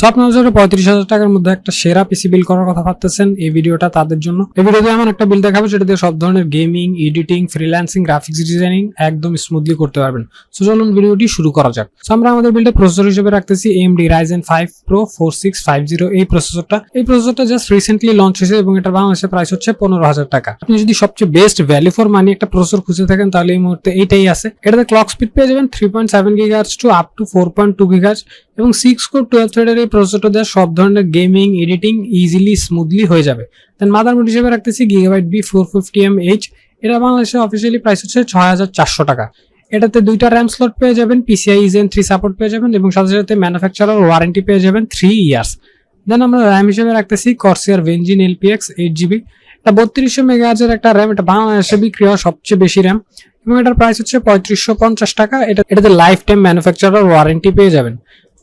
So আপনারা যারা 35,000 টাকার মধ্যে একটা সেরা পিসি বিল্ড করার কথা ভাবতেছেন, এই ভিডিওটা তাদের জন্য। এই ভিডিওতে এমন একটা বিল্ড দেখাবো যেটা দিয়ে সব ধরনের gaming, editing, freelancing, graphics designing একদম স্মুথলি করতে পারবেন। সো চলুন ভিডিওটি শুরু করা যাক। সো আমরা আমাদের বিল্ডে প্রসেসর হিসেবে রাখতেছি AMD Ryzen 5 Pro 4650 এই প্রসেসরটা জাস্ট রিসেন্টলি লঞ্চ হয়েছে এবং এটার বাংলাদেশের প্রাইস হচ্ছে 15,000 টাকা। আপনি যদি সবচেয়ে বেস্ট ভ্যালু ফর মানি একটা প্রসেসর খুঁজে থাকেন তাহলে এই মুহূর্তে এইটাই আছে। এটাতে ক্লক স্পিড পেয়ে যাবেন 3.7 GHz to up to 4.2 GHz এবং 6 কোর 12 থ্রেডের এই প্রসেসরটা দিয়ে সব ধরনের গেমিং, এডিটিং ইজিলি স্মুথলি হয়ে যাবে। দেন মাদারবোর্ড হিসেবে রাখতেছি Gigabyte B450mH। এটা বাংলাদেশে অফিসিয়ালি প্রাইস হচ্ছে 6,400 টাকা। এটাতে দুইটা র্যাম স্লট পেয়ে যাবেন, PCIe Gen 3 সাপোর্ট পেয়ে যাবেন এবং সাথে সাথে ম্যানুফ্যাকচারার ওয়ারেন্টি পেয়ে যাবেন 3 ইয়ার্স। দেন আমরা র্যাম হিসেবে রাখতেছি Corsair Vengeance LPX 8GB। এটা 3200 MHz এর একটা র্যাম। এটা বাংলাদেশে বিক্রি হয় সবচেয়ে বেশি র্যাম এবং এটার প্রাইস হচ্ছে 3550 টাকা। এটাতে লাইফ টাইম ম্যানুফ্যাকচারার ওয়ারেন্টি পেয়ে যাবেন।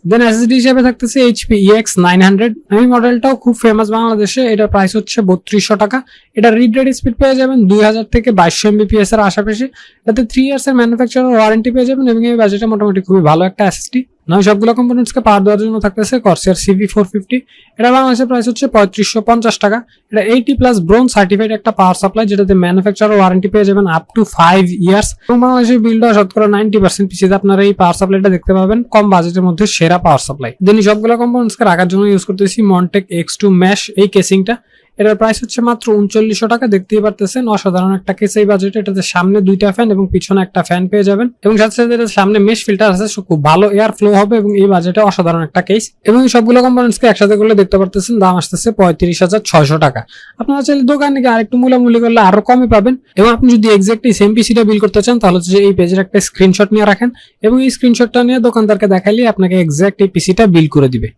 দেন SSD হিসেবে থাকতেছে HP EX 900। এই মডেলটাও খুব ফেমাস বাংলাদেশে। এটার প্রাইস হচ্ছে 3200 টাকা। এটা রিড রাইট স্পিড পেয়ে যাবেন 2000 থেকে 2200 MBPS এর আশেপাশে। এটাতে 3 ইয়ার্স এর ম্যানুফ্যাকচারার ওয়ারেন্টি পেয়ে যাবেন এবং এই বাজেটে মোটামুটি খুবই ভালো একটা SSD। নয় সবগুলো কম্পোনেন্টসকে পাওয়ার দেওয়ার জন্য থাকতেছে Corsair CV450। এটা বাংলাদেশের প্রাইস হচ্ছে 3550 টাকা। এটা 80+ ব্রোঞ্জ সার্টিফাইড একটা পাওয়ার সাপ্লাই যেটাতে ম্যানুফ্যাকচারার ওয়ারেন্টি পেয়ে যাবেন আপ টু 5 ইয়ার্স এবং বাংলাদেশের বিল্ড হয় শতকরা 90% পিসিতে আপনারা এই পাওয়ার সাপ্লাইটা দেখতে পাবেন কম বাজেটের মধ্যে সেরা পাওয়ার সাপ্লাই। দেন সবগুলো কম্পোনেন্টসকে রাখার জন্য ইউজ করতেছি Montech X2 Mesh এই কেসিংটা। এটার প্রাইস হচ্ছে মাত্র 3900 টাকা। দেখতেই পারতেছেন অসাধারণ একটা কেস এই বাজেটে। এটাতে সামনে দুইটা ফ্যান এবং পিছনে একটা ফ্যান পেয়ে যাবেন এবং সাথে সাথে এটার সামনে মেশ ফিল্টার আছে, খুব ভালো এয়ার ফ্লো হবে এবং এই বাজেটে অসাধারণ একটা কেস। এবং এই সবগুলো কম্পোনেন্টসকে একসাথে করলে দেখতে পারতেছেন দাম আসতেছে 35,600 টাকা। আপনারা চাইলে দোকানে গিয়ে আরেকটু মূলামূলি করলে আরো কমে পাবেন এবং আপনি যদি এক্স্যাক্টলি সেম পিসিটা বিল করতে চান তাহলে হচ্ছে এই পেজের একটা স্ক্রিনশট নিয়ে রাখেন এবং এই স্ক্রিনশটটা নিয়ে দোকানদারকে দেখাইলে আপনাকে এক্স্যাক্ট এই পিসিটা বিল করে দিবে।